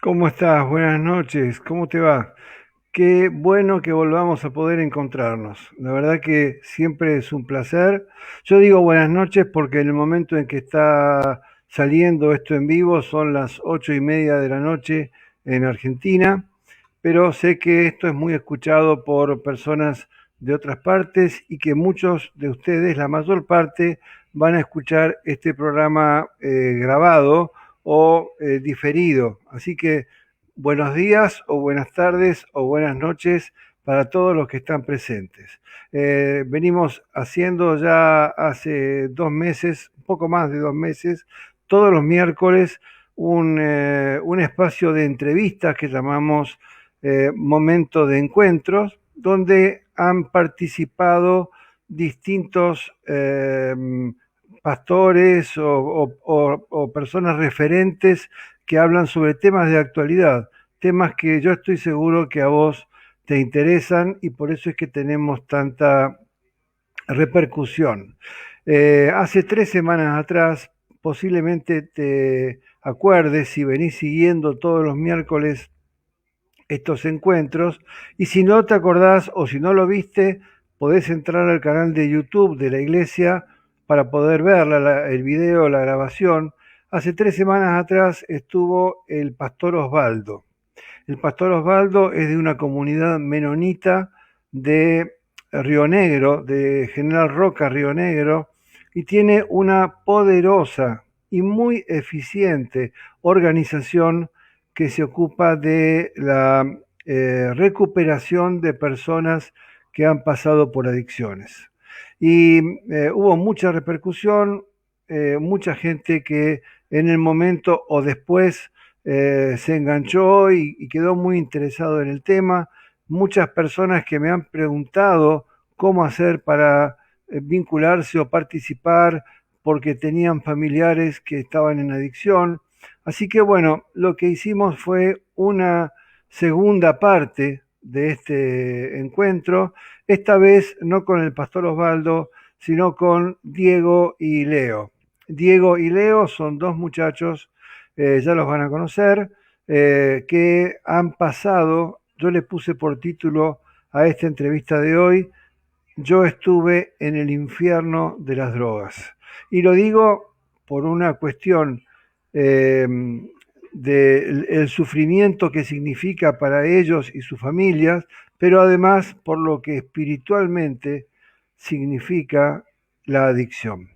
¿Cómo estás? Buenas noches. ¿Cómo te va? Qué bueno que volvamos a poder encontrarnos. La verdad que siempre es un placer. Yo digo buenas noches porque en el momento en que está saliendo esto en vivo son las 8:30 de la noche en Argentina, pero sé que esto es muy escuchado por personas de otras partes y que muchos de ustedes, la mayor parte, van a escuchar este programa grabado o diferido. Así que buenos días o buenas tardes o buenas noches para todos los que están presentes. Venimos haciendo ya hace 2 meses, un poco más de 2 meses, todos los miércoles un espacio de entrevistas que llamamos Momento de Encuentros, donde han participado distintos pastores o personas referentes que hablan sobre temas de actualidad, temas que yo estoy seguro que a vos te interesan y por eso es que tenemos tanta repercusión. Hace 3 semanas atrás, posiblemente te acuerdes si venís siguiendo todos los miércoles estos encuentros, y si no te acordás o si no lo viste, podés entrar al canal de YouTube de la iglesia para poder ver el video, la grabación. Hace 3 semanas atrás estuvo el pastor Osvaldo. El pastor Osvaldo es de una comunidad menonita de Río Negro, de General Roca, Río Negro, y tiene una poderosa y muy eficiente organización que se ocupa de la recuperación de personas que han pasado por adicciones. Y hubo mucha repercusión, mucha gente que en el momento o después se enganchó y quedó muy interesado en el tema. Muchas personas que me han preguntado cómo hacer para vincularse o participar porque tenían familiares que estaban en adicción. Así que bueno, lo que hicimos fue una segunda parte de este encuentro, esta vez no con el pastor Osvaldo, sino con Diego y Leo. Diego y Leo son dos muchachos, ya los van a conocer, que han pasado, yo le puse por título a esta entrevista de hoy, Yo estuve en el infierno de las drogas. Y lo digo por una cuestión eh, del sufrimiento que significa para ellos y sus familias, pero además por lo que espiritualmente significa la adicción.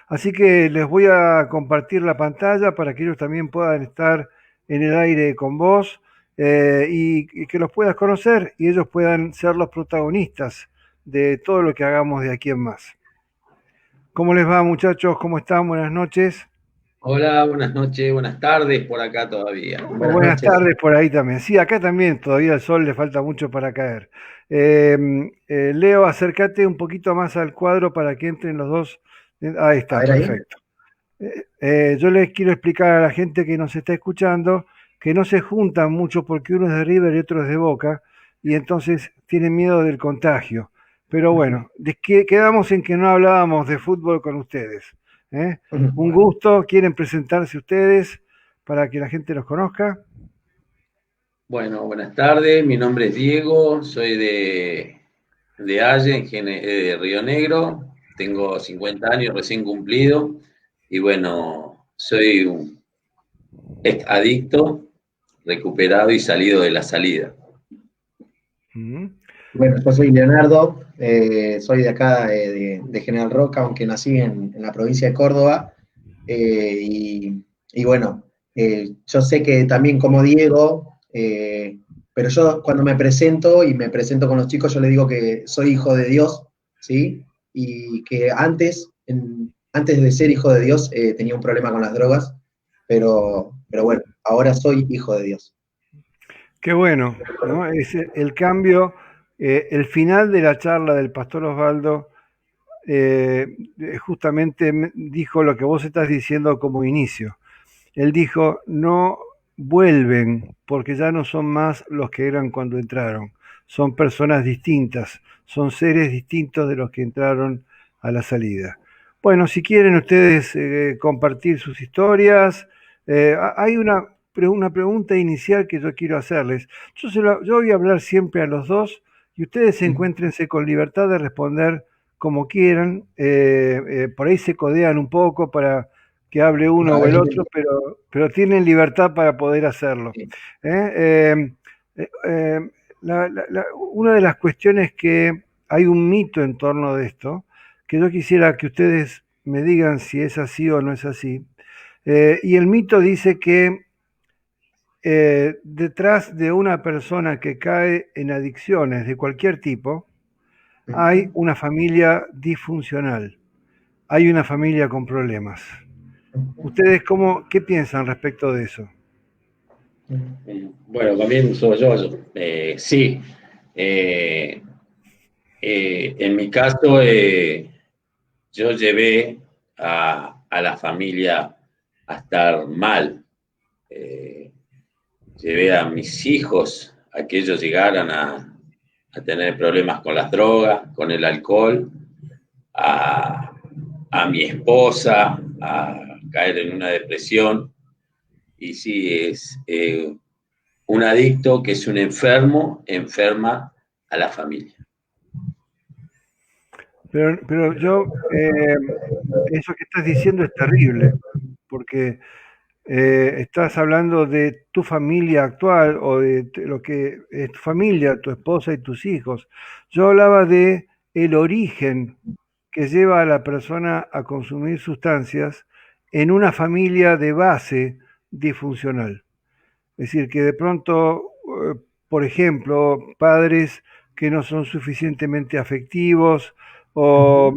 Así que les voy a compartir la pantalla para que ellos también puedan estar en el aire con vos y que los puedas conocer y ellos puedan ser los protagonistas de todo lo que hagamos de aquí en más. ¿Cómo les va, muchachos? ¿Cómo están? Buenas noches. Hola, buenas noches, buenas tardes por acá todavía. O Buenas buenas noches. tardes por ahí también. Sí, acá también todavía el sol le falta mucho para caer. Eh, Leo, acércate un poquito más al cuadro para que entren los dos. Ahí A está, ver ahí. perfecto. Yo les quiero explicar a la gente que nos está escuchando que no se juntan mucho porque uno es de River y otro es de Boca y entonces tienen miedo del contagio. Pero bueno, quedamos en que no hablábamos de fútbol con ustedes. ¿Eh? Un gusto. ¿Quieren presentarse ustedes para que la gente los conozca? Bueno, buenas tardes, mi nombre es Diego, soy de Halle, de Río Negro, tengo 50 años recién cumplido y bueno, soy un ex adicto, recuperado y salido de la salida. Mm. Bueno, yo soy Leonardo, soy de acá, de General Roca, aunque nací en la provincia de Córdoba. Y bueno, yo sé que también como Diego, pero yo cuando me presento y me presento con los chicos, yo les digo que soy hijo de Dios, ¿sí? Y que antes de ser hijo de Dios tenía un problema con las drogas, pero bueno, ahora soy hijo de Dios. Qué bueno, ¿no? Es el cambio, el final de la charla del pastor Osvaldo justamente dijo lo que vos estás diciendo como inicio. Él dijo, no vuelven porque ya no son más los que eran cuando entraron, son personas distintas, son seres distintos de los que entraron a la salida. Bueno, si quieren ustedes compartir sus historias, hay una, una pregunta inicial que yo quiero hacerles. Yo voy a hablar siempre a los dos y ustedes encuéntrense con libertad de responder como quieran. Por ahí se codean un poco para que hable uno o el otro, pero tienen libertad para poder hacerlo. Una de las cuestiones que hay un mito en torno de esto, que yo quisiera que ustedes me digan si es así o no es así. Y el mito dice que detrás de una persona que cae en adicciones de cualquier tipo, hay una familia disfuncional, hay una familia con problemas. ¿Ustedes qué piensan respecto de eso? Bueno, comienzo yo. Sí, en mi caso, yo llevé a la familia a estar mal. Llevé a mis hijos a que ellos llegaran a tener problemas con las drogas, con el alcohol, a mi esposa a caer en una depresión. Y sí, es un adicto que es un enfermo, enferma a la familia. Pero eso que estás diciendo es terrible, porque estás hablando de tu familia actual o de lo que es tu familia, tu esposa y tus hijos. Yo hablaba de el origen que lleva a la persona a consumir sustancias en una familia de base disfuncional. Es decir, que de pronto, por ejemplo, padres que no son suficientemente afectivos o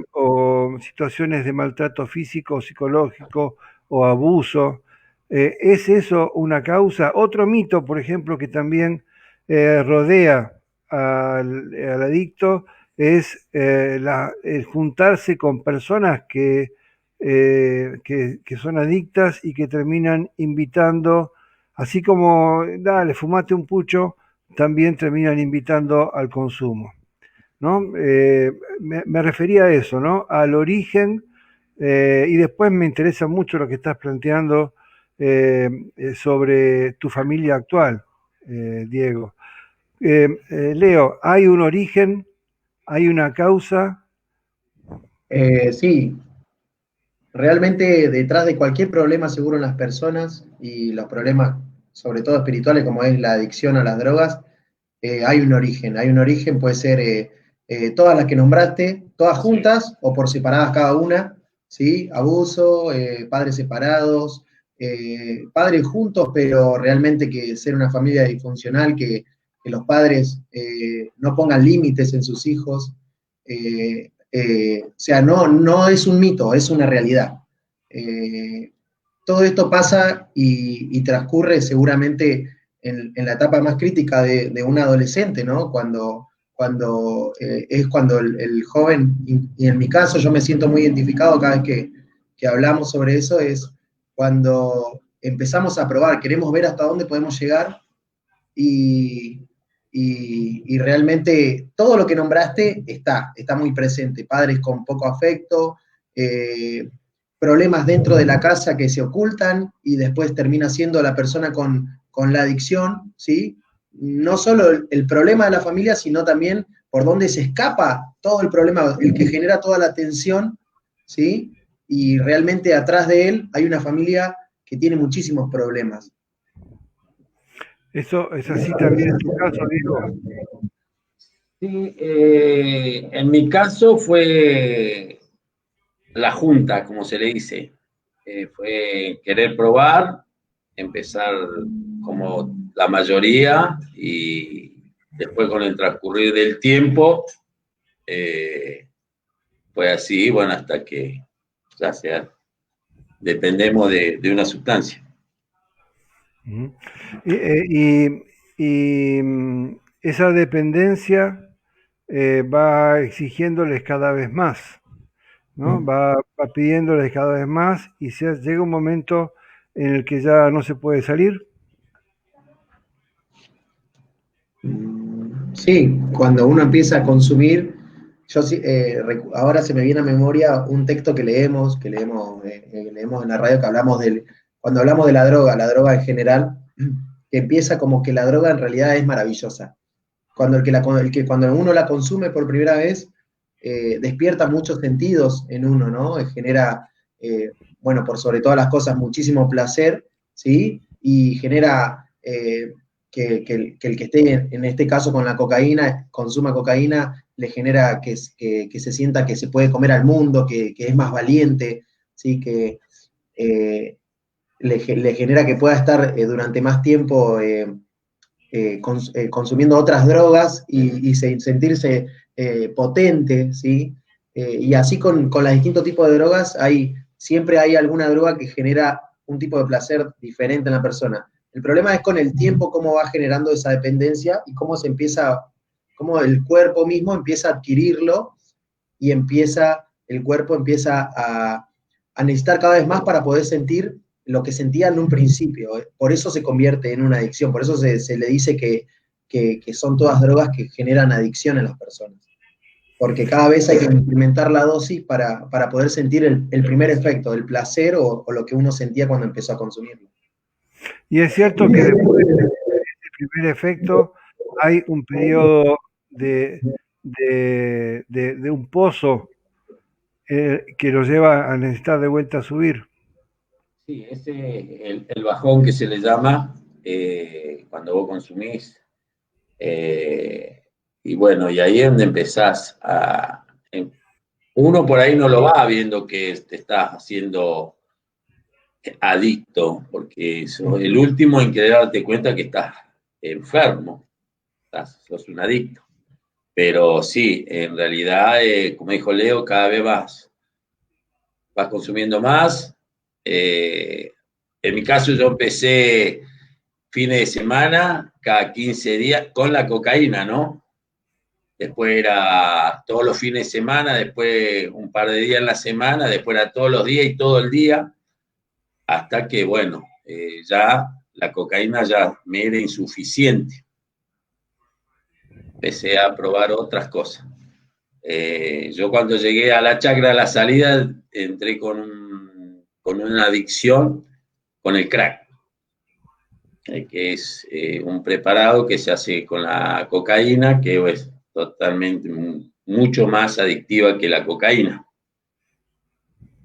situaciones de maltrato físico o psicológico o abuso. ¿Es eso una causa? Otro mito, por ejemplo, que también rodea al adicto es el juntarse con personas que son adictas y que terminan invitando, así como, dale, fumate un pucho, también terminan invitando al consumo, ¿no? Me refería a eso, ¿no? Al origen, y después me interesa mucho lo que estás planteando sobre tu familia actual, Diego. Leo, ¿hay un origen? ¿Hay una causa? Sí, realmente detrás de cualquier problema seguro en las personas y los problemas, sobre todo espirituales, como es la adicción a las drogas, hay un origen, puede ser todas las que nombraste, todas juntas o por separadas cada una, ¿sí? Abuso, padres separados, padres juntos, pero realmente que ser una familia disfuncional, que los padres no pongan límites en sus hijos, o sea, no es un mito, es una realidad. Todo esto pasa y transcurre seguramente en la etapa más crítica de un adolescente, ¿no? Cuando es cuando el joven, y en mi caso yo me siento muy identificado cada vez que hablamos sobre eso, es cuando empezamos a probar, queremos ver hasta dónde podemos llegar y realmente todo lo que nombraste está muy presente. Padres con poco afecto, problemas dentro de la casa que se ocultan y después termina siendo la persona con la adicción, ¿sí? No solo el problema de la familia, sino también por dónde se escapa todo el problema, el que genera toda la tensión, ¿sí? Y realmente atrás de él hay una familia que tiene muchísimos problemas. ¿Eso es así también en tu caso, Diego? Sí, en mi caso fue la junta, como se le dice. Fue querer probar, empezar como la mayoría y después con el transcurrir del tiempo fue así, bueno, hasta que ya sea, dependemos de una sustancia. Uh-huh. Y esa dependencia va exigiéndoles cada vez más, ¿no? Va pidiéndoles cada vez más y llega un momento en el que ya no se puede salir. Sí, cuando uno empieza a consumir, yo ahora se me viene a memoria un texto que leemos en la radio, cuando hablamos de la droga en general, que empieza como que la droga en realidad es maravillosa. Cuando cuando uno la consume por primera vez, despierta muchos sentidos en uno, ¿no? Genera, bueno, por sobre todas las cosas, muchísimo placer, ¿sí? Y genera que el que esté, en este caso con la cocaína, consuma cocaína, le genera que se sienta que se puede comer al mundo, que es más valiente, ¿sí? Que le genera que pueda estar durante más tiempo consumiendo otras drogas y sentirse potente, ¿sí? Y así con los distintos tipos de drogas, siempre hay alguna droga que genera un tipo de placer diferente en la persona. El problema es con el tiempo cómo va generando esa dependencia y cómo el cuerpo mismo empieza a adquirirlo y el cuerpo empieza a necesitar cada vez más para poder sentir lo que sentía en un principio. Por eso se convierte en una adicción, por eso se le dice que son todas drogas que generan adicción en las personas. Porque cada vez hay que incrementar la dosis para poder sentir el primer efecto, el placer o lo que uno sentía cuando empezó a consumirlo. Y es cierto que después del primer efecto hay un periodo de un pozo que lo lleva a necesitar de vuelta a subir. Sí, ese es el bajón que se le llama cuando vos consumís. Y bueno, y ahí es donde empezás a... Uno por ahí no lo va viendo que te estás haciendo adicto, porque sos el último en querer darte cuenta que estás enfermo, sos un adicto. Pero sí, en realidad, como dijo Leo, cada vez vas consumiendo más. En mi caso yo empecé fines de semana, cada 15 días, con la cocaína, ¿no? Después era todos los fines de semana, después un par de días en la semana, después era todos los días y todo el día, hasta que, bueno, ya la cocaína ya me era insuficiente. Empecé a probar otras cosas. Yo cuando llegué a la chacra de la salida, entré con una adicción con el crack, que es un preparado que se hace con la cocaína, que es totalmente mucho más adictiva que la cocaína.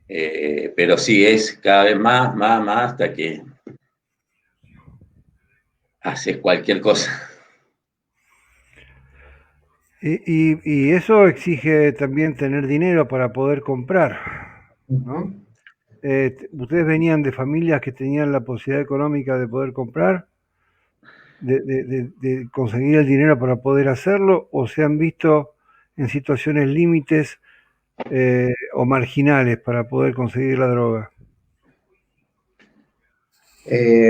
Pero sí, es cada vez más, hasta que haces cualquier cosa. Y eso exige también tener dinero para poder comprar, ¿no? ¿Ustedes venían de familias que tenían la posibilidad económica de poder comprar, de conseguir el dinero para poder hacerlo, o se han visto en situaciones límites o marginales para poder conseguir la droga?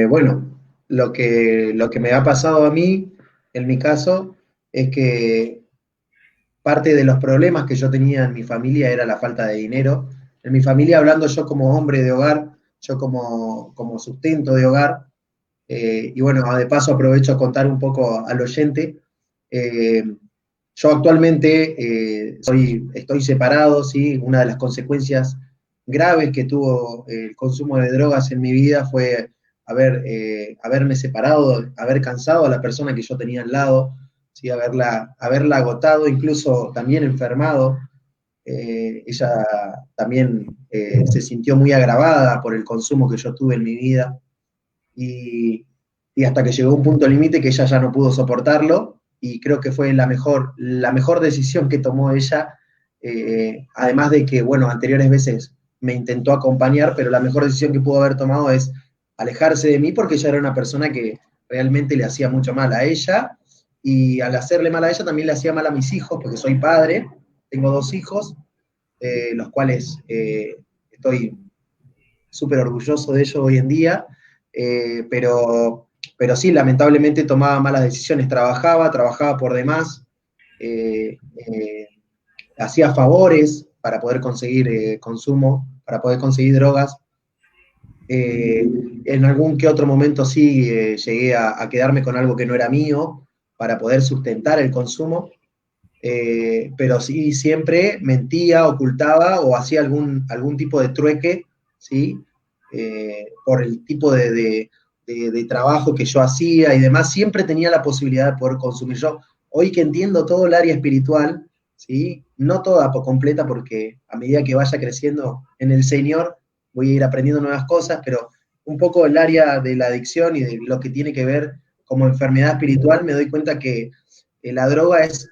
Bueno, lo que me ha pasado a mí, en mi caso, es que parte de los problemas que yo tenía en mi familia era la falta de dinero. En mi familia, hablando yo como hombre de hogar, yo como sustento de hogar, y bueno, de paso aprovecho a contar un poco al oyente. Eh, yo actualmente estoy separado, ¿sí? Una de las consecuencias graves que tuvo el consumo de drogas en mi vida fue haberme separado, haber cansado a la persona que yo tenía al lado, ¿sí? Haberla agotado, incluso también enfermado. Ella también se sintió muy agravada por el consumo que yo tuve en mi vida y hasta que llegó un punto límite que ella ya no pudo soportarlo y creo que fue la mejor decisión que tomó ella, además de que, bueno, anteriores veces me intentó acompañar, pero la mejor decisión que pudo haber tomado es alejarse de mí porque ella era una persona que realmente le hacía mucho mal a ella y al hacerle mal a ella también le hacía mal a mis hijos porque soy padre, tengo 2 hijos, los cuales estoy súper orgulloso de ellos hoy en día, pero sí, lamentablemente tomaba malas decisiones, trabajaba por demás, hacía favores para poder conseguir consumo, para poder conseguir drogas. En algún que otro momento sí llegué a quedarme con algo que no era mío para poder sustentar el consumo, pero sí siempre mentía, ocultaba o hacía algún tipo de trueque, ¿sí? Por el tipo de trabajo que yo hacía y demás, siempre tenía la posibilidad de poder consumir. Yo, hoy que entiendo todo el área espiritual, ¿sí? No toda por completa, porque a medida que vaya creciendo en el Señor, voy a ir aprendiendo nuevas cosas, pero un poco el área de la adicción y de lo que tiene que ver como enfermedad espiritual, me doy cuenta que la droga es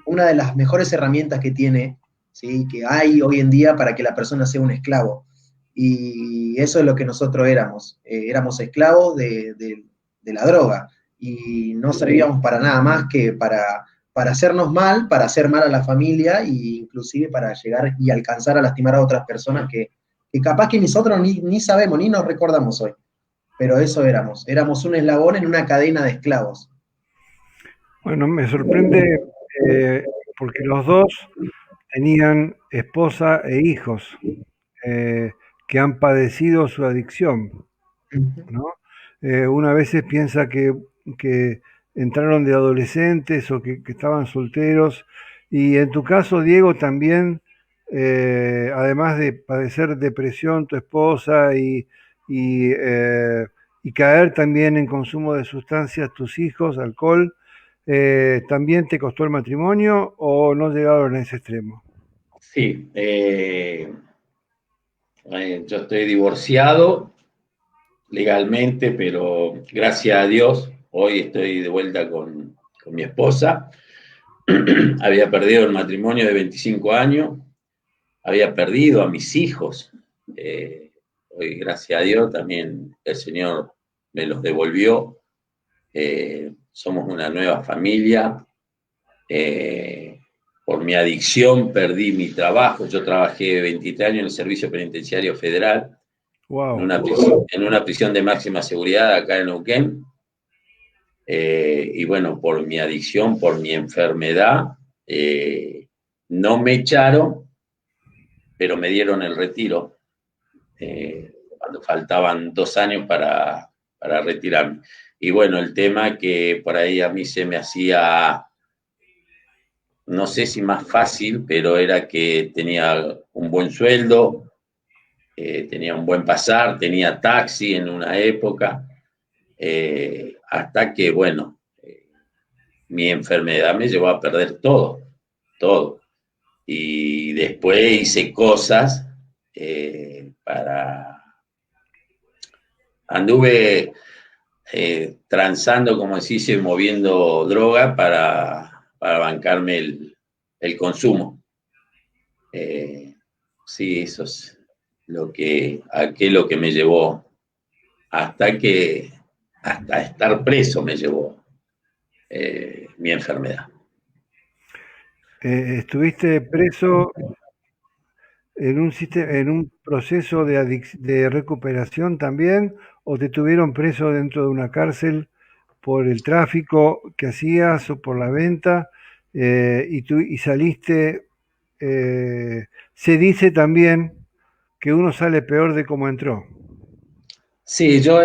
una de las mejores herramientas que tiene, ¿sí? Que hay hoy en día para que la persona sea un esclavo. Y eso es lo que nosotros éramos. Éramos esclavos de la droga y no servíamos para nada más que para hacernos mal, para hacer mal a la familia e inclusive para llegar y alcanzar a lastimar a otras personas que capaz que nosotros ni sabemos, ni nos recordamos hoy. Pero eso éramos un eslabón en una cadena de esclavos. Bueno, me sorprende porque los dos tenían esposa e hijos eh, que han padecido su adicción, ¿no? Una a veces piensa que entraron de adolescentes o que estaban solteros. Y en tu caso, Diego, también, además de padecer depresión, tu esposa y, eh, y caer también en consumo de sustancias, tus hijos, alcohol, ¿también te costó el matrimonio o no llegaron a ese extremo? Sí, yo estoy divorciado legalmente, pero gracias a Dios, hoy estoy de vuelta con mi esposa. Había perdido el matrimonio de 25 años, había perdido a mis hijos. Hoy, gracias a Dios, también el Señor me los devolvió. Somos una nueva familia. Por mi adicción perdí mi trabajo. Yo trabajé 23 años en el Servicio Penitenciario Federal, Wow. en una prisión de máxima seguridad acá en Neuquén. Y bueno, por mi adicción, por mi enfermedad, no me echaron, pero me dieron el retiro cuando faltaban 2 años para retirarme. Y bueno, el tema que por ahí a mí se me hacía, no sé si más fácil, pero era que tenía un buen sueldo, tenía un buen pasar, tenía taxi en una época, hasta que, bueno, mi enfermedad me llevó a perder todo, todo. Y después hice cosas para... Anduve transando, como se dice, moviendo droga para bancarme el consumo. Sí, eso es lo que me llevó hasta estar preso me llevó mi enfermedad. ¿Estuviste preso en un proceso de recuperación también o te tuvieron preso dentro de una cárcel por el tráfico que hacías o por la venta y saliste? Se dice también que uno sale peor de cómo entró. Sí, yo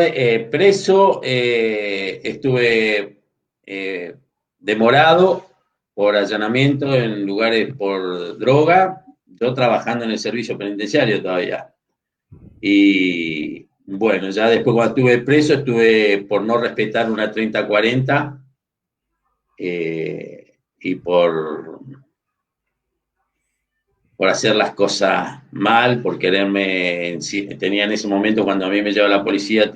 preso estuve demorado por allanamiento en lugares por droga, yo trabajando en el servicio penitenciario todavía. Y bueno, ya después cuando estuve preso, estuve por no respetar una 30-40 y por hacer las cosas mal, por quererme, tenía en ese momento cuando a mí me llevaba la policía,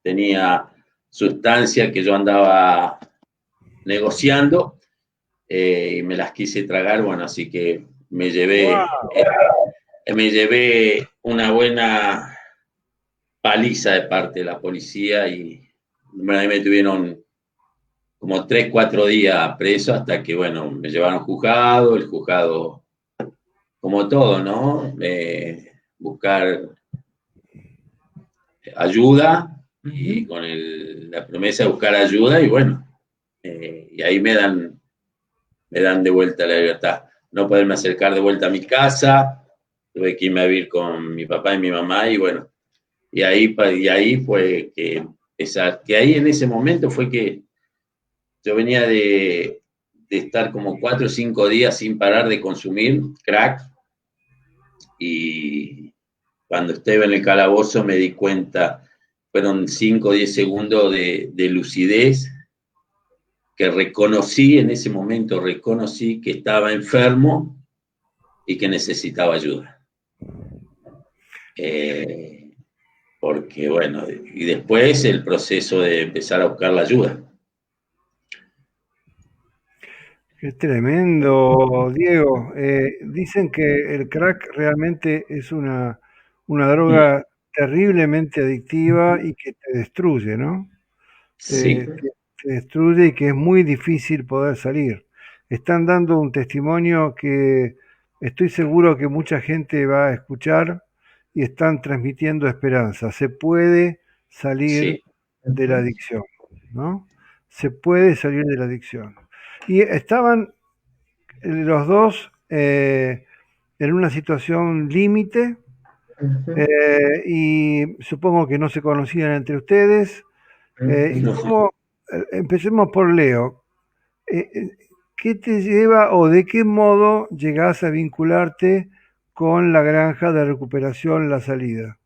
tenía sustancia que yo andaba negociando y me las quise tragar, bueno, así que ¡Wow! me llevé una buena paliza de parte de la policía y me tuvieron como 3-4 días preso hasta que, bueno, me llevaron juzgado, el juzgado, como todo, ¿no? Buscar ayuda y con la promesa de buscar ayuda y bueno, y ahí me dan de vuelta la libertad. No poderme acercar de vuelta a mi casa, tuve que irme a vivir con mi papá y mi mamá y bueno, y ahí fue que ahí en ese momento fue que yo venía de estar como 4 o 5 días sin parar de consumir crack y cuando estaba en el calabozo me di cuenta fueron 5 o 10 segundos de lucidez, que reconocí en ese momento, reconocí que estaba enfermo y que necesitaba ayuda. Porque bueno, y después el proceso de empezar a buscar la ayuda. Qué tremendo, Diego. Dicen que el crack realmente es una droga terriblemente adictiva y que te destruye, ¿no? Sí, Te destruye y que es muy difícil poder salir. Están dando un testimonio que estoy seguro que mucha gente va a escuchar y están transmitiendo esperanza. Se puede salir sí, de la adicción, ¿no? Se puede salir de la adicción. Y estaban los dos en una situación límite y supongo que no se conocían entre ustedes. ¿Y no, cómo? Empecemos por Leo. Eh, eh, ¿Qué te lleva o de qué modo llegás a vincularte con la granja de recuperación La Salida?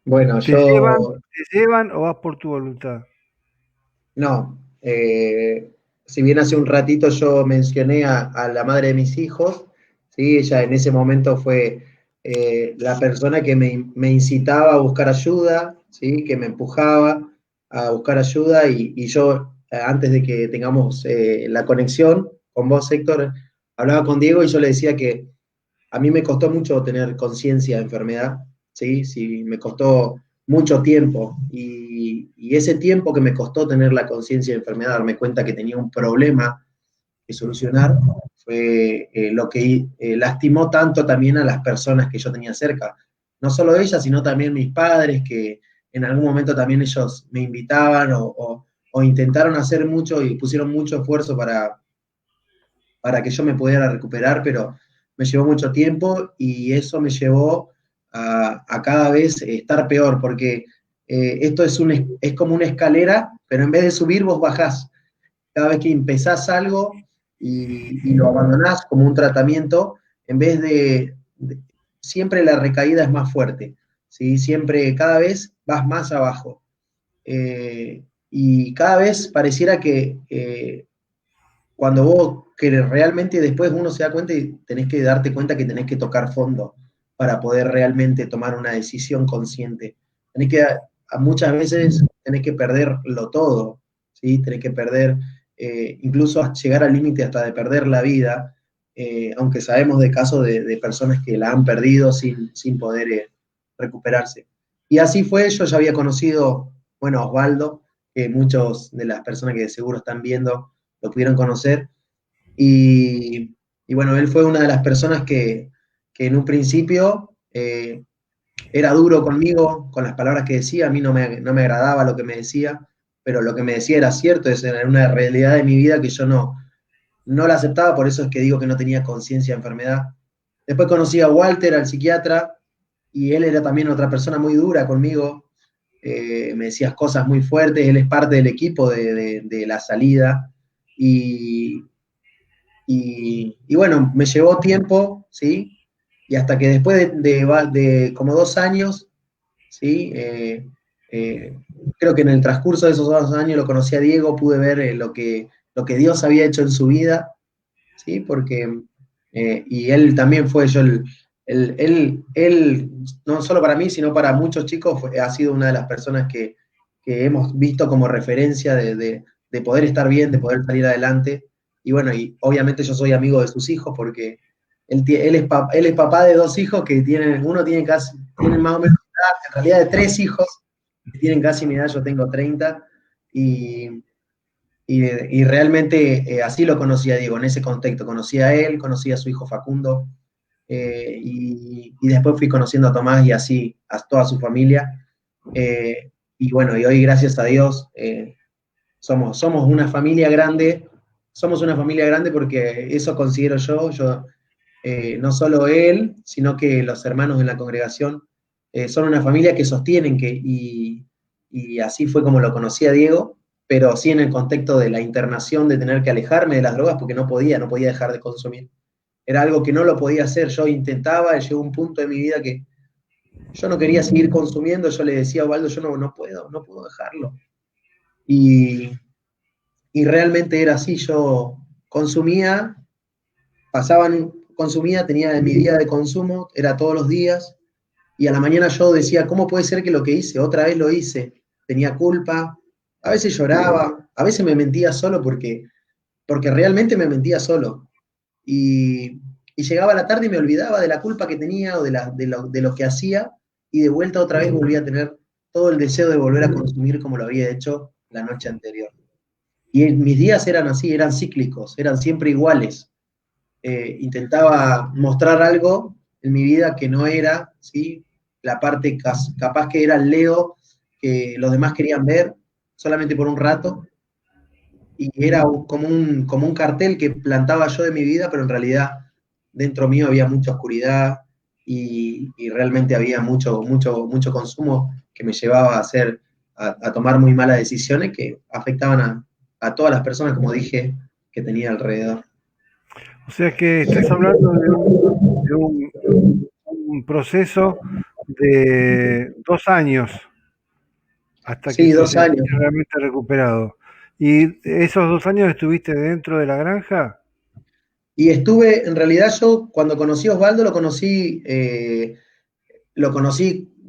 Bueno, ¿Te llevan, yo te llevan o vas por tu voluntad? no. Si bien hace un ratito yo mencioné a la madre de mis hijos, ¿sí? Ella en ese momento fue la persona que me incitaba a buscar ayuda, ¿sí? Que me empujaba a buscar ayuda y yo, antes de que tengamos la conexión con vos, Héctor, hablaba con Diego y yo le decía que a mí me costó mucho tener conciencia de enfermedad, ¿sí? Sí, me costó mucho tiempo y ese tiempo que me costó tener la conciencia de enfermedad, darme cuenta que tenía un problema que solucionar, fue lo que lastimó tanto también a las personas que yo tenía cerca. No solo ellas, sino también mis padres, que en algún momento también ellos me invitaban o intentaron hacer mucho y pusieron mucho esfuerzo para que yo me pudiera recuperar, pero me llevó mucho tiempo y eso me llevó a cada vez estar peor, porque esto es como una escalera, pero en vez de subir vos bajás. Cada vez que empezás algo y lo abandonás como un tratamiento, en vez siempre la recaída es más fuerte, ¿sí? Siempre, cada vez vas más abajo. Y cada vez pareciera que cuando vos que realmente después uno se da cuenta y tenés que darte cuenta que tenés que tocar fondo para poder realmente tomar una decisión consciente. Tenés que, muchas veces tenés que perderlo todo, ¿sí? Tenés que perder, incluso llegar al límite hasta de perder la vida, aunque sabemos de casos de personas que la han perdido sin poder recuperarse. Y así fue, yo ya había conocido, bueno, a Osvaldo, que muchos de las personas que seguro están viendo lo pudieron conocer. Y bueno, él fue una de las personas que en un principio era duro conmigo, con las palabras que decía, a mí no me agradaba lo que me decía, pero lo que me decía era cierto, era una realidad de mi vida que yo no la aceptaba, por eso es que digo que no tenía conciencia de enfermedad. Después conocí a Walter, al psiquiatra, y él era también otra persona muy dura conmigo, me decías cosas muy fuertes, él es parte del equipo de La Salida, y, y bueno, me llevó tiempo, ¿sí? Y hasta que después de como 2 años, ¿sí? Creo que en el transcurso de esos 2 años lo conocí a Diego, pude ver lo que Dios había hecho en su vida, ¿sí? Porque, y él también fue yo, él, no solo para mí, sino para muchos chicos, ha sido una de las personas que hemos visto como referencia de poder estar bien, de poder salir adelante. Y bueno, y obviamente yo soy amigo de sus hijos porque él es papá de 2 hijos que uno tiene más o menos edad, en realidad de 3 hijos que tienen casi mi edad, yo tengo 30, y, y realmente así lo conocí a Diego, en ese contexto. Conocí a él, conocí a su hijo Facundo, y después fui conociendo a Tomás y así a toda su familia. Y bueno, y hoy gracias a Dios somos una familia grande, somos una familia grande porque eso considero yo no solo él, sino que los hermanos en la congregación son una familia que sostienen y así fue como lo conocí a Diego, pero sí en el contexto de la internación, de tener que alejarme de las drogas porque no podía dejar de consumir. Era algo que no lo podía hacer, yo intentaba, llegó un punto de mi vida yo no quería seguir consumiendo, yo le decía a Osvaldo, yo no puedo dejarlo. Y, y realmente era así, yo consumía, consumía, tenía mi día de consumo, era todos los días, y a la mañana yo decía, ¿cómo puede ser que lo que hice, otra vez lo hice? Tenía culpa, a veces lloraba, a veces me mentía solo porque realmente me mentía solo. Y llegaba la tarde y me olvidaba de la culpa que tenía o de lo que hacía, y de vuelta otra vez volvía a tener todo el deseo de volver a consumir como lo había hecho la noche anterior. Y mis días eran así, eran cíclicos, eran siempre iguales. Intentaba mostrar algo en mi vida que no era, ¿sí? La parte capaz que era el Leo que los demás querían ver solamente por un rato, y era como un cartel que plantaba yo de mi vida, pero en realidad dentro mío había mucha oscuridad y realmente había mucho consumo que me llevaba a tomar muy malas decisiones que afectaban a todas las personas, como dije, que tenía alrededor. O sea que estás hablando de un proceso de 2 años hasta que Sí, se 2 años. sentía realmente recuperado. ¿Y esos 2 años estuviste dentro de la granja? Y estuve, en realidad yo cuando conocí a Osvaldo lo conocí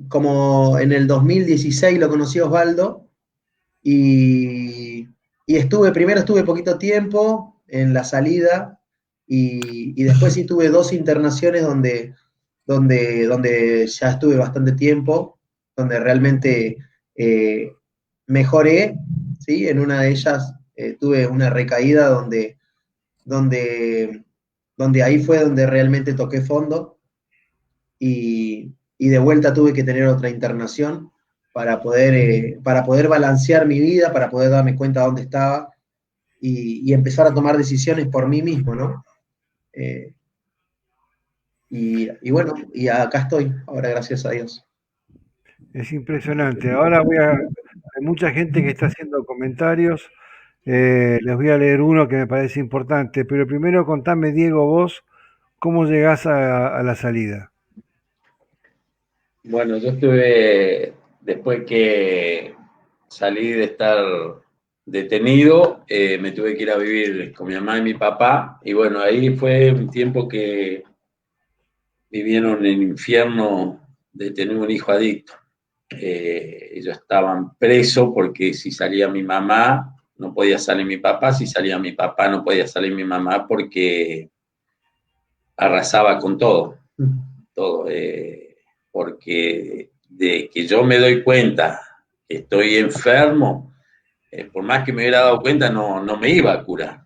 como en el 2016 lo conocí a Osvaldo, y, primero estuve poquito tiempo en la salida, y después sí tuve 2 internaciones donde ya estuve bastante tiempo, donde realmente eh, mejoré, ¿sí? En una de ellas tuve una recaída donde, donde ahí fue donde realmente toqué fondo, y de vuelta tuve que tener otra internación para poder balancear mi vida, para poder darme cuenta de dónde estaba y empezar a tomar decisiones por mí mismo, ¿no? Eh, y bueno, y acá estoy, ahora gracias a Dios. Es impresionante. Ahora hay mucha gente que está haciendo comentarios. Les voy a leer uno que me parece importante. Pero primero contame, Diego, vos, ¿cómo llegás a la salida? Bueno, yo estuve, después que salí de estar detenido, me tuve que ir a vivir con mi mamá y mi papá, y bueno, ahí fue un tiempo que vivieron el infierno de tener un hijo adicto. Ellos estaban presos porque si salía mi mamá, no podía salir mi papá, si salía mi papá, no podía salir mi mamá porque arrasaba con todo, todo. Porque de que yo me doy cuenta que estoy enfermo, por más que me hubiera dado cuenta, no me iba a curar.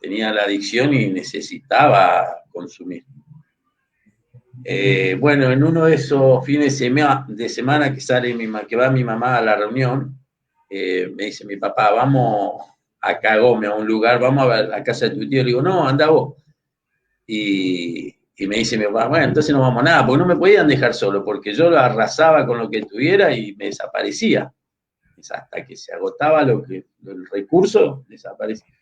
Tenía la adicción y necesitaba consumir. Bueno, en uno de esos fines de semana que va mi mamá a la reunión, me dice mi papá, vamos acá a Gómez, a un lugar, vamos a ver la casa de tu tío. Le digo, no, anda vos. Y me dice mi papá, bueno, entonces no vamos a nada, porque no me podían dejar solo, porque yo lo arrasaba con lo que tuviera y me desaparecía. Hasta que se agotaba el recurso, desaparecía.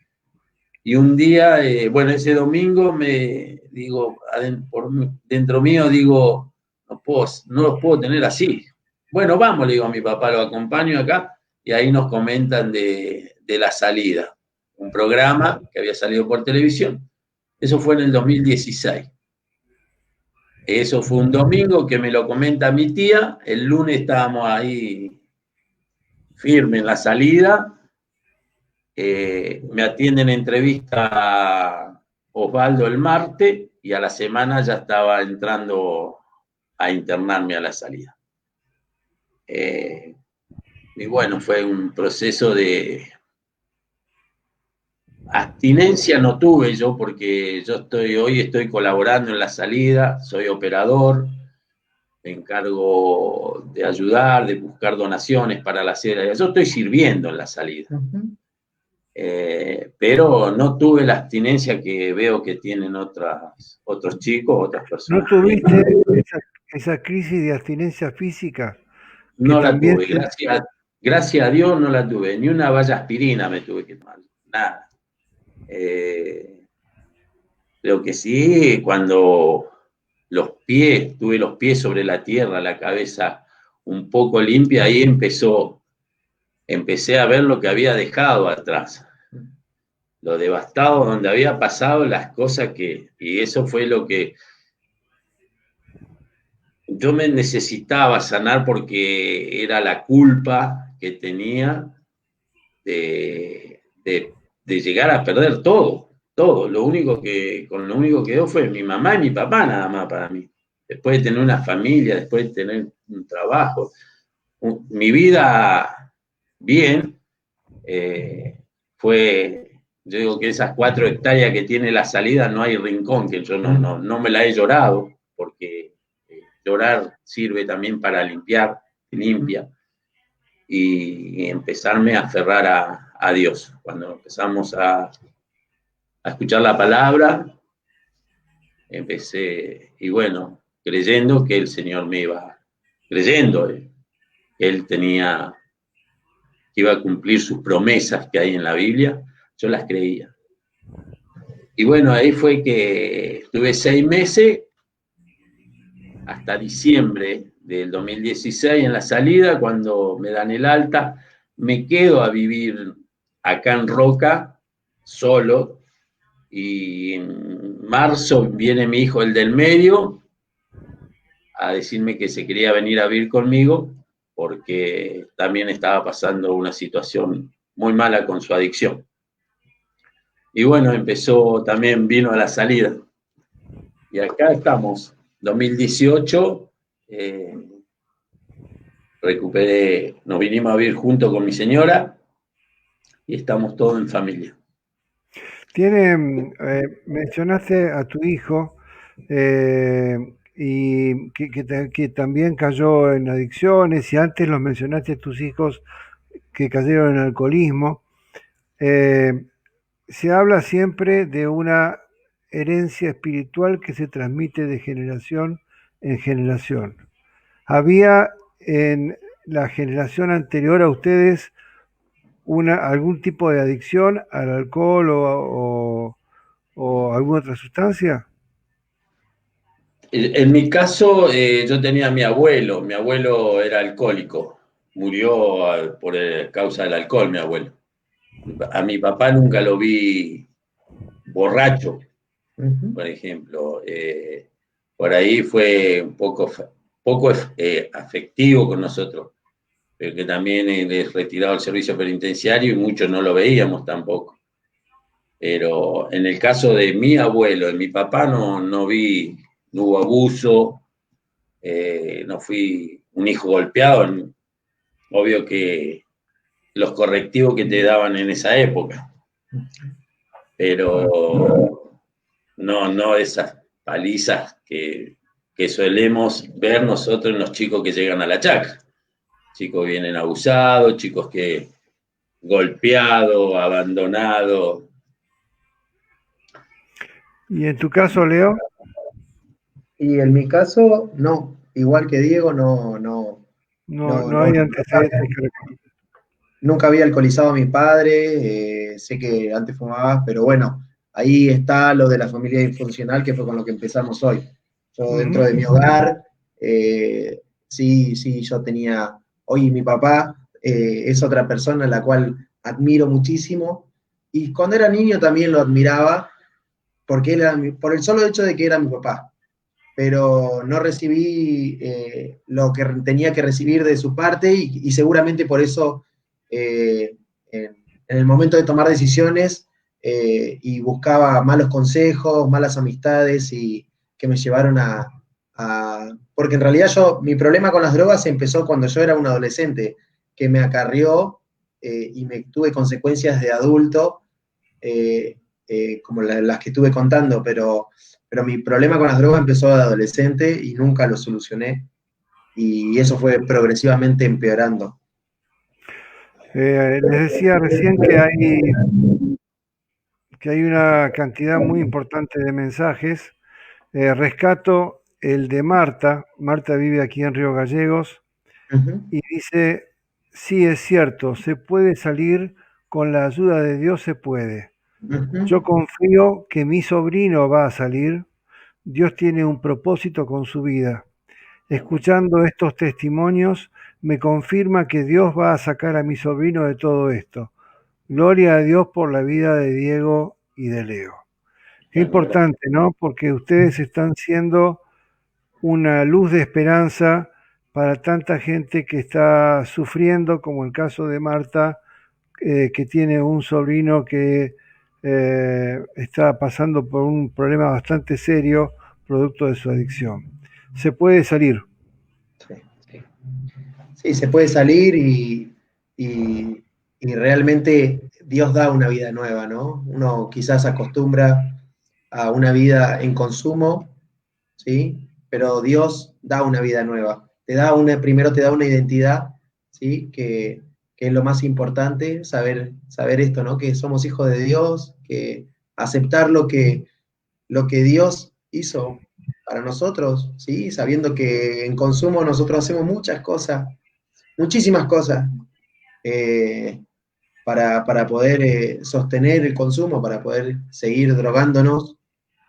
Y un día, bueno, ese domingo me digo, dentro mío digo, no los puedo tener así. Bueno, vamos, le digo a mi papá, lo acompaño acá, y ahí nos comentan de La Salida, un programa que había salido por televisión. Eso fue en el 2016. Eso fue un domingo que me lo comenta mi tía, el lunes estábamos ahí firme en La Salida. Me atienden en entrevista Osvaldo el martes y a la semana ya estaba entrando a internarme a La Salida. Y bueno, fue un proceso de abstinencia, no tuve yo porque hoy estoy colaborando en La Salida, soy operador, me encargo de ayudar, de buscar donaciones para la sede. Yo estoy sirviendo en La Salida. Pero no tuve la abstinencia que veo que tienen otros chicos, otras ¿No personas. tuviste esa crisis de abstinencia física que No la también tuve, gracias a Dios no la tuve, ni una valla aspirina me tuve que tomar, nada. Lo que sí, cuando los pies, tuve los pies sobre la tierra, la cabeza un poco limpia, ahí empecé a ver lo que había dejado atrás, lo devastado donde había pasado, las cosas y eso fue lo que yo me necesitaba sanar, porque era la culpa que tenía de llegar a perder todo. Con lo único que quedó fue mi mamá y mi papá nada más para mí. Después de tener una familia, después de tener un trabajo, mi vida bien, yo digo que esas 4 hectáreas que tiene la salida, no hay rincón que yo no me la he llorado, porque llorar sirve también para limpia, y empezarme a aferrar a Dios. Cuando empezamos a escuchar la palabra, empecé, y bueno, creyendo que el Señor me iba, creyendo que Él tenía, que iba a cumplir sus promesas que hay en la Biblia, yo las creía. Y bueno, ahí fue que estuve 6 meses, hasta diciembre del 2016 en la salida, cuando me dan el alta, me quedo a vivir acá en Roca, solo, y en marzo viene mi hijo, el del medio, a decirme que se quería venir a vivir conmigo, porque también estaba pasando una situación muy mala con su adicción. Y bueno, vino a la salida. Y acá estamos, 2018, nos vinimos a vivir junto con mi señora y estamos todos en familia. Mencionaste a tu hijo y que también cayó en adicciones, y antes los mencionaste a tus hijos que cayeron en alcoholismo. Se habla siempre de una herencia espiritual que se transmite de generación en generación. ¿Había en la generación anterior a ustedes algún tipo de adicción al alcohol o alguna otra sustancia? En mi caso, yo tenía a mi abuelo era alcohólico, murió por causa del alcohol, mi abuelo. A mi papá nunca lo vi borracho, por ejemplo. Por ahí fue un poco afectivo con nosotros, pero que también es retirado del servicio penitenciario y muchos no lo veíamos tampoco. Pero en el caso de mi abuelo, de mi papá, no hubo abuso, no fui un hijo golpeado. Obvio que los correctivos que te daban en esa época, pero no esas palizas que solemos ver nosotros en los chicos que llegan a la chacra. Chicos vienen abusados, chicos que golpeados, abandonados. ¿Y en tu caso, Leo? Y en mi caso, no. Igual que Diego, no hay antecedentes. Nunca había alcoholizado a mi padre, sé que antes fumabas, pero bueno, ahí está lo de la familia disfuncional, que fue con lo que empezamos hoy. Yo dentro de mi hogar, sí, yo tenía, hoy mi papá es otra persona a la cual admiro muchísimo, y cuando era niño también lo admiraba, porque por el solo hecho de que era mi papá, pero no recibí lo que tenía que recibir de su parte, y seguramente por eso en el momento de tomar decisiones y buscaba malos consejos, malas amistades, y que me llevaron porque en realidad mi problema con las drogas empezó cuando yo era un adolescente, que me acarrió y me tuve consecuencias de adulto, como las que estuve contando, pero mi problema con las drogas empezó de adolescente y nunca lo solucioné, y eso fue progresivamente empeorando. Les decía recién que hay una cantidad muy importante de mensajes. Rescato el de Marta. Marta vive aquí en Río Gallegos y dice: sí, es cierto, se puede salir, con la ayuda de Dios se puede. Yo confío que mi sobrino va a salir, Dios tiene un propósito con su vida. Escuchando estos testimonios, me confirma que Dios va a sacar a mi sobrino de todo esto. Gloria a Dios por la vida de Diego y de Leo. Qué Bueno, gracias. importante, ¿no? Porque ustedes están siendo una luz de esperanza para tanta gente que está sufriendo, como el caso de Marta, que tiene un sobrino que está pasando por un problema bastante serio producto de su adicción. Se puede salir. Sí, sí. Sí, se puede salir y realmente Dios da una vida nueva, ¿no? Uno quizás acostumbra a una vida en consumo, ¿sí? Pero Dios da una vida nueva. Primero te da una identidad, ¿sí? Que es lo más importante, saber esto, ¿no? Que somos hijos de Dios, que aceptar lo que Dios hizo para nosotros, ¿sí? Sabiendo que en consumo nosotros hacemos muchas cosas, muchísimas cosas, eh, para poder sostener el consumo, para poder seguir drogándonos,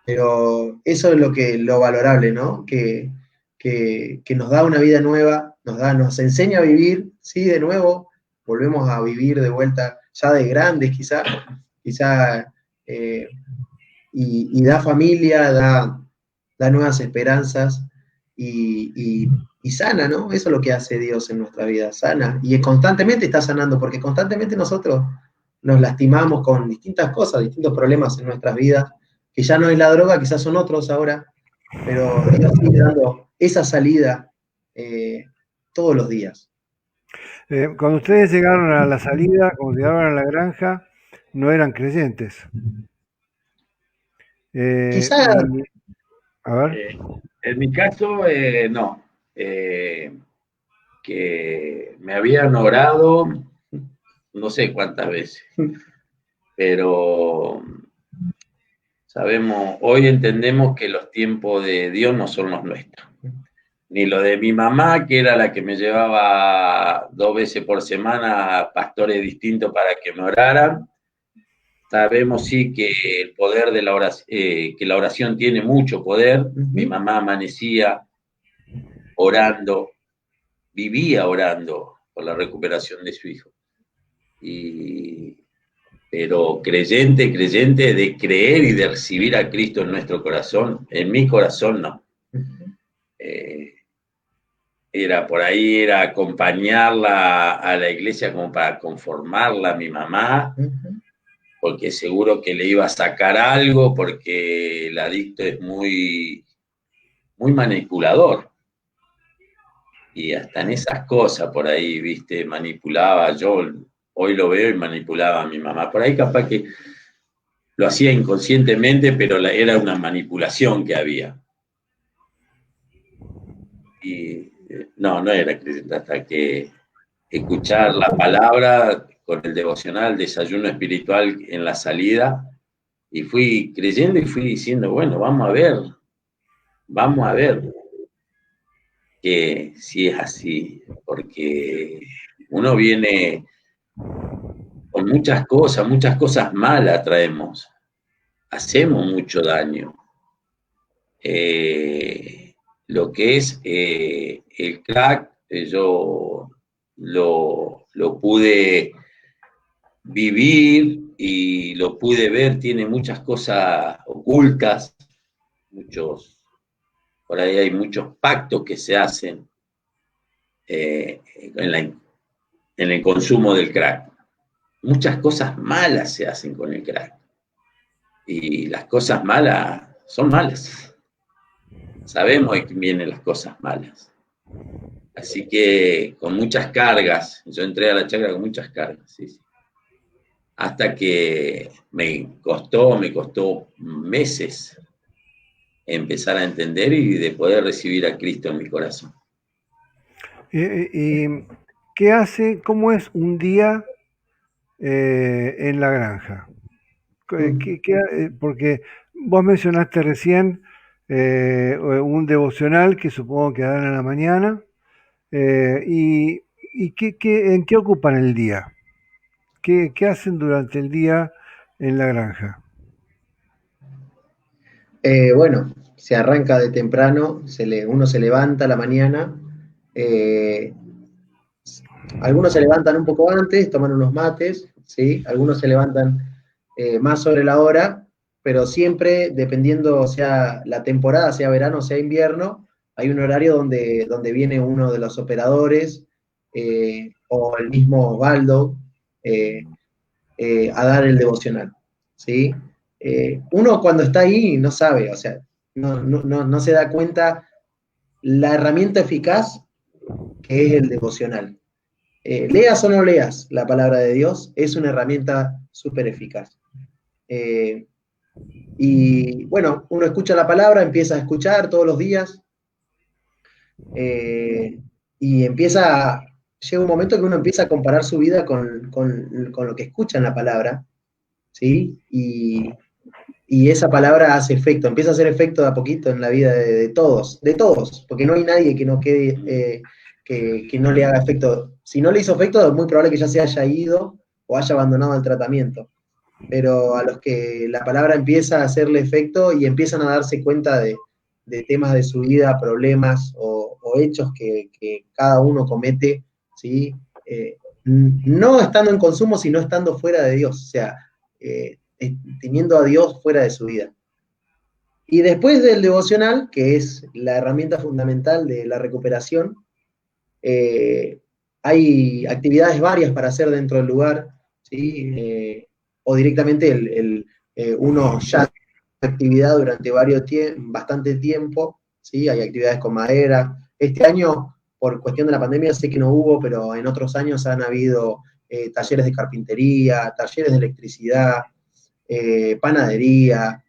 pero eso es lo valorable, ¿no? Que nos da una vida nueva, nos enseña a vivir, sí, de nuevo, volvemos a vivir de vuelta, ya de grandes quizá y da familia, da nuevas esperanzas y sana, ¿no? Eso es lo que hace Dios en nuestra vida, sana. Y constantemente está sanando, porque constantemente nosotros nos lastimamos con distintas cosas, distintos problemas en nuestras vidas, que ya no es la droga, quizás son otros ahora, pero Dios sigue dando esa salida todos los días. Cuando ustedes llegaron a la salida, cuando llegaron a la granja, no eran creyentes. Quizá, Y, a ver, Eh, en mi caso, no. Que me habían orado no sé cuántas veces, pero sabemos, hoy entendemos que los tiempos de Dios no son los nuestros. Ni lo de mi mamá, que era la que me llevaba 2 veces por semana a pastores distintos para que me oraran. Sabemos sí que el poder de la oración, que la oración tiene mucho poder. Mi mamá amanecía orando, vivía orando por la recuperación de su hijo. Pero creyente de creer y de recibir a Cristo en nuestro corazón, en mi corazón no. Eh, Era por ahí, era acompañarla a la iglesia como para conformarla a mi mamá, porque seguro que le iba a sacar algo, porque el adicto es muy manipulador. Y hasta en esas cosas por ahí, viste, manipulaba. Yo hoy lo veo y manipulaba a mi mamá. Por ahí capaz que lo hacía inconscientemente, pero era una manipulación que había. Y no era creyente hasta que escuchar la palabra con el devocional, desayuno espiritual en la salida, y fui creyendo y fui diciendo, bueno, vamos a ver que si es así, porque uno viene con muchas cosas malas traemos, hacemos mucho daño. Lo que es el crack, yo lo pude vivir y lo pude ver, tiene muchas cosas ocultas, por ahí hay muchos pactos que se hacen en el consumo del crack. Muchas cosas malas se hacen con el crack. Y las cosas malas son malas. Sabemos de quién vienen las cosas malas. Así que con muchas cargas, yo entré a la chacra con muchas cargas, sí, sí. Hasta que me costó meses empezar a entender y de poder recibir a Cristo en mi corazón. ¿y qué hace? ¿Cómo es un día en la granja? Porque vos mencionaste recién un devocional que supongo que dan a la mañana. ¿Y en qué ocupan el día? ¿Qué hacen durante el día en la granja? Bueno, se arranca de temprano, uno se levanta a la mañana, eh, algunos se levantan un poco antes, toman unos mates, ¿sí? Algunos se levantan más sobre la hora, pero siempre, dependiendo sea la temporada, sea verano o sea invierno, hay un horario donde viene uno de los operadores o el mismo Osvaldo eh, a dar el devocional, ¿sí? Uno cuando está ahí no sabe, o sea, no se da cuenta la herramienta eficaz que es el devocional. Leas o no leas la palabra de Dios, es una herramienta súper eficaz. Y bueno, uno escucha la palabra, empieza a escuchar todos los días y llega un momento que uno empieza a comparar su vida con lo que escucha en la palabra, ¿sí? Y esa palabra hace efecto, empieza a hacer efecto de a poquito en la vida de todos, porque no hay nadie que no quede, que no le haga efecto. Si no le hizo efecto, es muy probable que ya se haya ido o haya abandonado el tratamiento. Pero a los que la palabra empieza a hacerle efecto y empiezan a darse cuenta de temas de su vida, problemas o hechos que cada uno comete, ¿sí? No estando en consumo, sino estando fuera de Dios, o sea, teniendo a Dios fuera de su vida. Y después del devocional, que es la herramienta fundamental de la recuperación, eh, hay actividades varias para hacer dentro del lugar, ¿sí? O directamente uno ya hace actividad durante bastante tiempo, ¿sí? Hay actividades con madera. Este año, por cuestión de la pandemia, sé que no hubo, pero en otros años han habido talleres de carpintería, talleres de electricidad, panadería.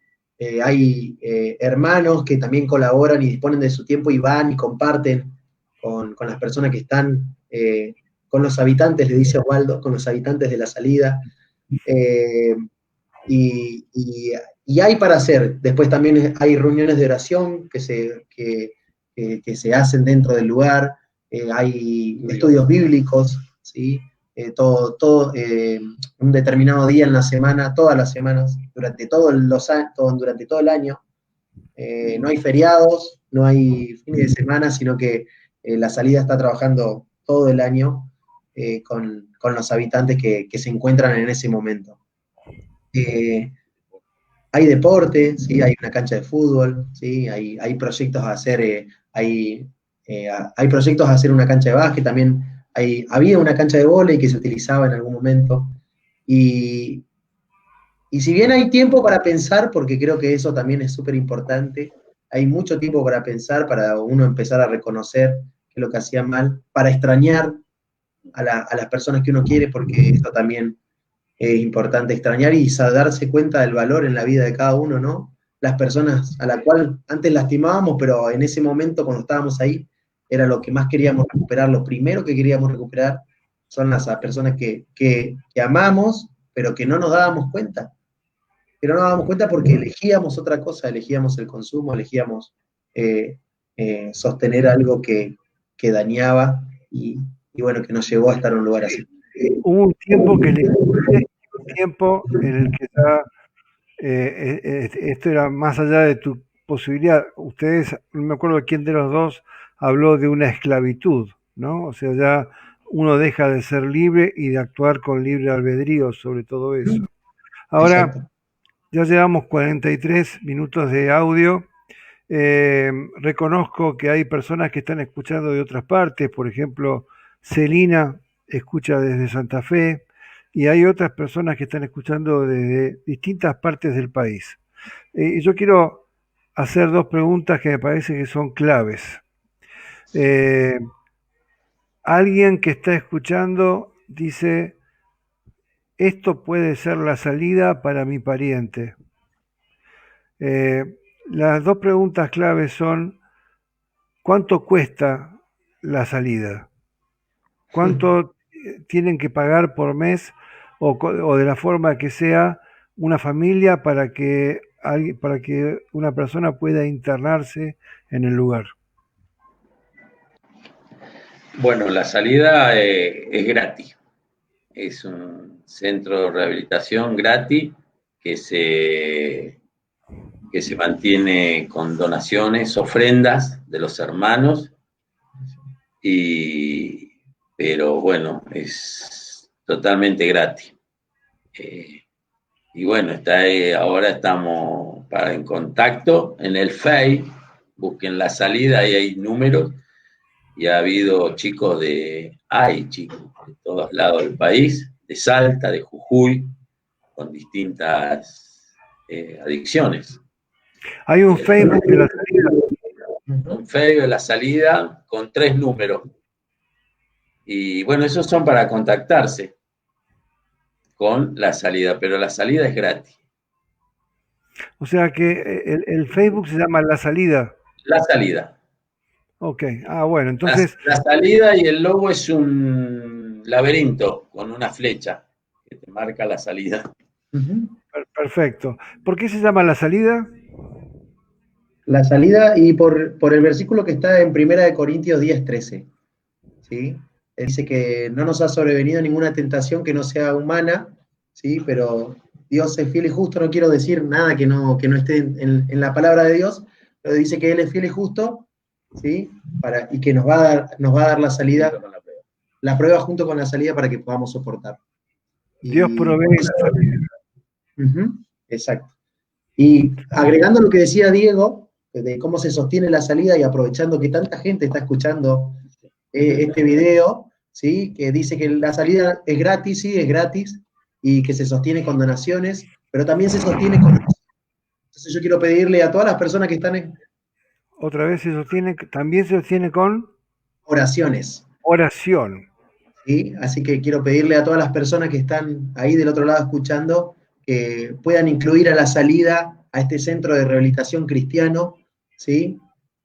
Hay hermanos que también colaboran y disponen de su tiempo y van y comparten con las personas que están, con los habitantes, le dice Osvaldo, con los habitantes de la salida. Eh, y, y, y, hay para hacer. Después también hay reuniones de oración que se hacen dentro del lugar, hay estudios bíblicos, ¿sí? Un determinado día en la semana, todas las semanas, durante todo el año. No hay feriados, no hay fines de semana, sino que la salida está trabajando todo el año con los habitantes que se encuentran en ese momento. Hay deporte, ¿sí? Hay una cancha de fútbol, ¿sí? Hay proyectos a hacer, hay proyectos a hacer una cancha de básquet, también había una cancha de vóley que se utilizaba en algún momento. Y, y si bien hay tiempo para pensar, porque creo que eso también es súper importante, hay mucho tiempo para pensar, para uno empezar a reconocer qué es lo que hacía mal, para extrañar a las personas que uno quiere, porque eso también es importante extrañar y darse cuenta del valor en la vida de cada uno, ¿no? Las personas a la cual antes lastimábamos, pero en ese momento cuando estábamos ahí, era lo que más queríamos recuperar, lo primero que queríamos recuperar son las personas que amamos, pero que no nos dábamos cuenta. Que no nos dábamos cuenta porque elegíamos otra cosa, elegíamos el consumo, elegíamos eh, sostener algo que dañaba y bueno, que nos llevó a estar en un lugar así. Hubo un tiempo que le un tiempo en el que ya esto era más allá de tu posibilidad. Ustedes, no me acuerdo quién de los dos habló de una esclavitud, ¿no? O sea, ya uno deja de ser libre y de actuar con libre albedrío sobre todo eso. Ahora, Exacto. ya llevamos 43 minutos de audio. Reconozco que hay personas que están escuchando de otras partes, por ejemplo, Celina escucha desde Santa Fe y hay otras personas que están escuchando desde distintas partes del país. Y yo quiero hacer dos preguntas que me parece que son claves. Eh, Alguien que está escuchando dice, esto puede ser la salida para mi pariente. Las dos preguntas claves son, ¿cuánto cuesta la salida? ¿Cuánto tienen que pagar por mes o de la forma que sea una familia para que una persona pueda internarse en el lugar? Bueno, la salida es gratis. Es un centro de rehabilitación gratis que que se mantiene con donaciones, ofrendas de los hermanos, pero bueno, es totalmente gratis. Y bueno, ahora estamos en contacto en el Face, busquen La Salida, ahí hay números, y ha habido chicos hay chicos de todos lados del país, de Salta, de Jujuy, con distintas adicciones. Hay un Facebook de La Salida. Un Facebook de La Salida con 3 números. Y bueno, esos son para contactarse con La Salida, pero La Salida es gratis. O sea que el Facebook se llama La Salida. La Salida. Ok, bueno, entonces... La Salida, y el logo es un laberinto con una flecha que te marca la salida. Perfecto. ¿Por qué se llama La Salida? La salida, y por el versículo que está en 1 Corintios 10:13, ¿sí? Él dice que no nos ha sobrevenido ninguna tentación que no sea humana, ¿sí? Pero Dios es fiel y justo. No quiero decir nada que no esté en la palabra de Dios, pero dice que Él es fiel y justo, ¿sí? Y que nos va a dar la salida, la prueba junto con la salida, para que podamos soportar. Dios provee la salida. Exacto. Y agregando lo que decía Diego, de cómo se sostiene la salida, y aprovechando que tanta gente está escuchando este video, ¿sí? Que dice que la salida es gratis, sí, es gratis, y que se sostiene con donaciones, pero también se sostiene con... Entonces yo quiero pedirle a todas las personas que están en... Otra vez también se sostiene con... oraciones. Oración. ¿Sí? Así que quiero pedirle a todas las personas que están ahí del otro lado escuchando, que puedan incluir a La Salida, a este centro de rehabilitación cristiano, ¿sí?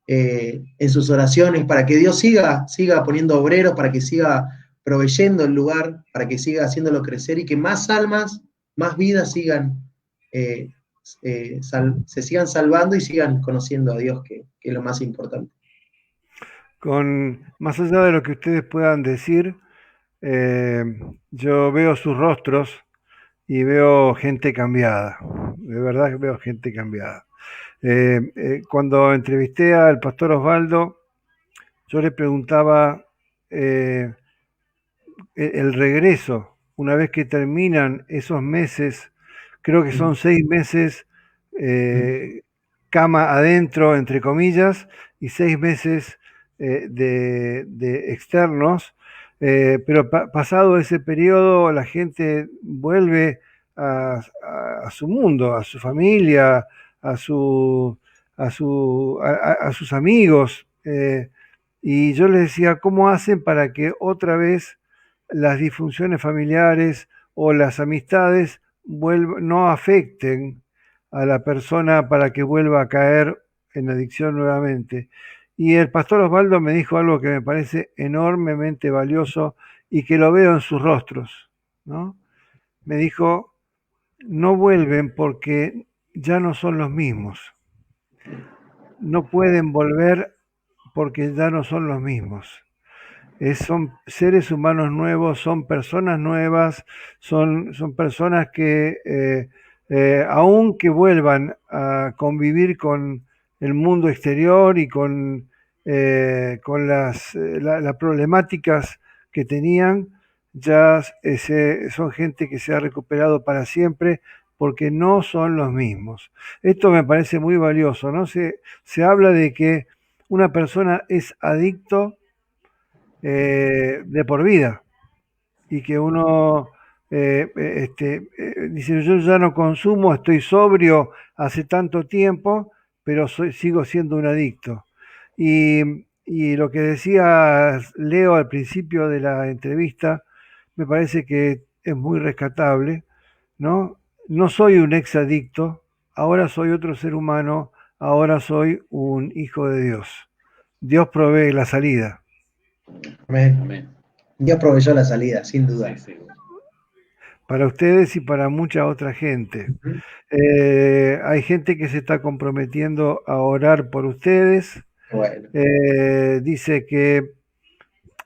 En sus oraciones, para que Dios siga poniendo obreros, para que siga proveyendo el lugar, para que siga haciéndolo crecer, y que más almas, más vidas se sigan salvando y sigan conociendo a Dios, que es lo más importante. Más allá de lo que ustedes puedan decir, yo veo sus rostros y veo gente cambiada. De verdad que veo gente cambiada. Cuando entrevisté al pastor Osvaldo, yo le preguntaba el regreso, una vez que terminan esos meses, creo que son 6 meses cama adentro, entre comillas, y 6 meses de externos, pero pasado ese periodo la gente vuelve a su mundo, a su familia, a sus amigos. Y yo les decía, ¿cómo hacen para que otra vez las disfunciones familiares o las amistades no afecten a la persona para que vuelva a caer en adicción nuevamente? Y el pastor Osvaldo me dijo algo que me parece enormemente valioso y que lo veo en sus rostros, ¿no? Me dijo, no vuelven porque ya no son los mismos. No pueden volver porque ya no son los mismos. Son seres humanos nuevos, son personas nuevas, son personas que, aunque vuelvan a convivir con el mundo exterior y con las problemáticas que tenían, ya son gente que se ha recuperado para siempre, porque no son los mismos. Esto me parece muy valioso, ¿no? Se habla de que una persona es adicto de por vida, y que uno dice, yo ya no consumo, estoy sobrio hace tanto tiempo, pero sigo siendo un adicto. Y lo que decía Leo al principio de la entrevista me parece que es muy rescatable, ¿no? No soy un ex adicto, ahora soy otro ser humano, ahora soy un hijo de Dios. Dios provee la salida. Amén. Amén. Dios proveyó la salida, sin duda. Sí. Para ustedes y para mucha otra gente. Hay gente que se está comprometiendo a orar por ustedes. Bueno. Dice que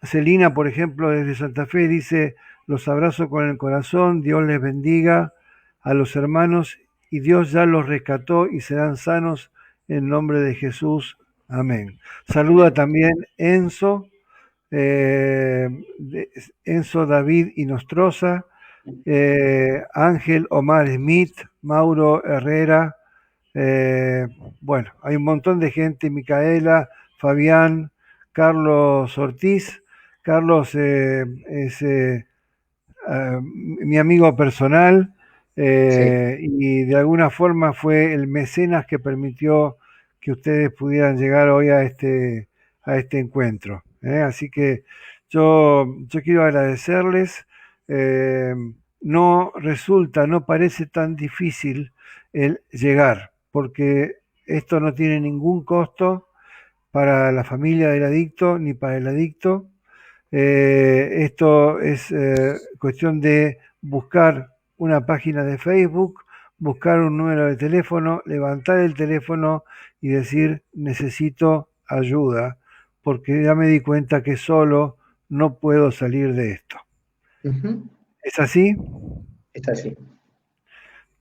Celina, por ejemplo, desde Santa Fe, dice, los abrazo con el corazón, Dios les bendiga a los hermanos y Dios ya los rescató y serán sanos en nombre de Jesús. Amén. Saluda también Enzo, eh, Enzo David y Nostroza, Ángel Omar Smith, Mauro Herrera, bueno, hay un montón de gente, Micaela, Fabián, Carlos Ortiz. Carlos es mi amigo personal y de alguna forma fue el mecenas que permitió que ustedes pudieran llegar hoy a este encuentro. Así que yo quiero agradecerles. eh, no resulta, no parece tan difícil el llegar, porque esto no tiene ningún costo para la familia del adicto ni para el adicto. Esto es cuestión de buscar una página de Facebook, buscar un número de teléfono, levantar el teléfono y decir necesito ayuda, porque ya me di cuenta que solo no puedo salir de esto. ¿Es así? Es así.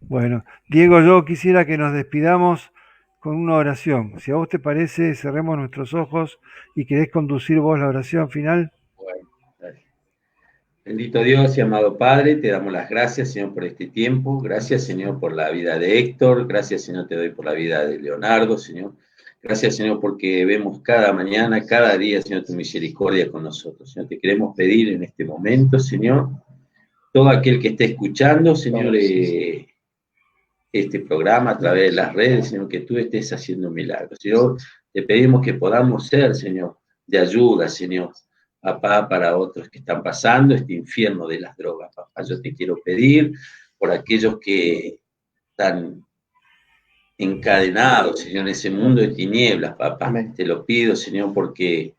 Bueno, Diego, yo quisiera que nos despidamos con una oración. Si a vos te parece, cerremos nuestros ojos y querés conducir vos la oración final. Bueno, dale. Bendito Dios y amado Padre, te damos las gracias, Señor, por este tiempo. Gracias, Señor, por la vida de Héctor. Gracias, Señor, te doy por la vida de Leonardo, Señor. Gracias, Señor, porque vemos cada mañana, cada día, Señor, tu misericordia con nosotros. Señor, te queremos pedir en este momento, Señor, todo aquel que esté escuchando, Señor, este programa a través de las redes, Señor, que tú estés haciendo milagros. Señor, te pedimos que podamos ser, Señor, de ayuda, Señor, papá, para otros que están pasando este infierno de las drogas, papá. Yo te quiero pedir por aquellos que están encadenados, Señor, en ese mundo de tinieblas, papá. Amén. Te lo pido, Señor, porque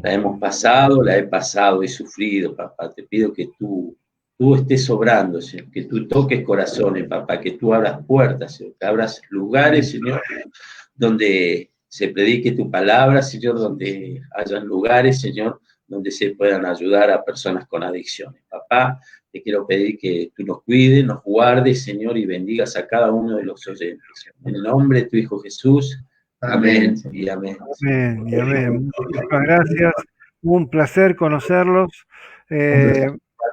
la hemos pasado, la he pasado, he sufrido, papá. Te pido que tú estés obrando, Señor, que tú toques corazones, papá, que tú abras puertas, Señor, que abras lugares, Señor, donde se predique tu palabra, Señor, donde hayan lugares, Señor, donde se puedan ayudar a personas con adicciones. Papá, te quiero pedir que tú nos cuides, nos guardes, Señor, y bendigas a cada uno de los oyentes. En el nombre de tu Hijo Jesús, amén y amén. Amén y amén. Muchas gracias. Un placer conocerlos.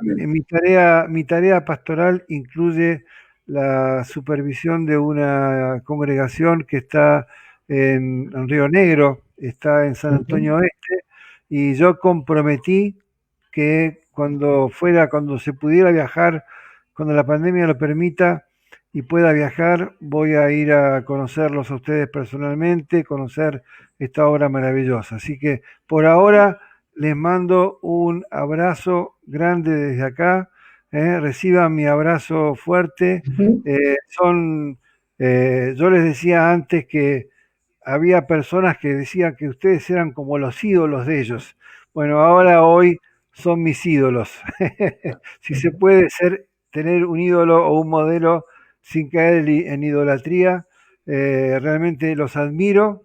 Mi tarea pastoral incluye la supervisión de una congregación que está en Río Negro, está en San Antonio Oeste, y yo comprometí que cuando se pudiera viajar, cuando la pandemia lo permita y pueda viajar, voy a ir a conocerlos a ustedes personalmente, conocer esta obra maravillosa. Así que por ahora les mando un abrazo grande desde acá. Reciban mi abrazo fuerte. Yo les decía antes que había personas que decían que ustedes eran como los ídolos de ellos. Bueno, ahora hoy son mis ídolos. Si se puede tener un ídolo o un modelo sin caer en idolatría, realmente los admiro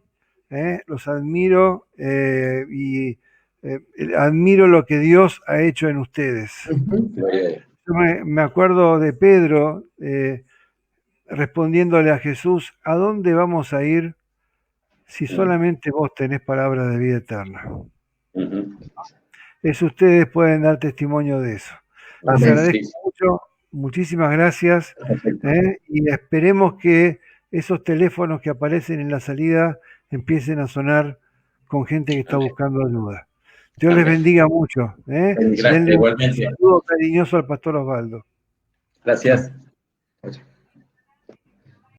y admiro lo que Dios ha hecho en ustedes. Yo me acuerdo de Pedro respondiéndole a Jesús, ¿a dónde vamos a ir si solamente vos tenés palabra de vida eterna? Eso ustedes pueden dar testimonio de eso. Les agradezco mucho, muchísimas gracias, y esperemos que esos teléfonos que aparecen en la salida empiecen a sonar con gente que está buscando ayuda. Dios les bendiga mucho. Gracias, igualmente. Un saludo cariñoso al pastor Osvaldo. Gracias.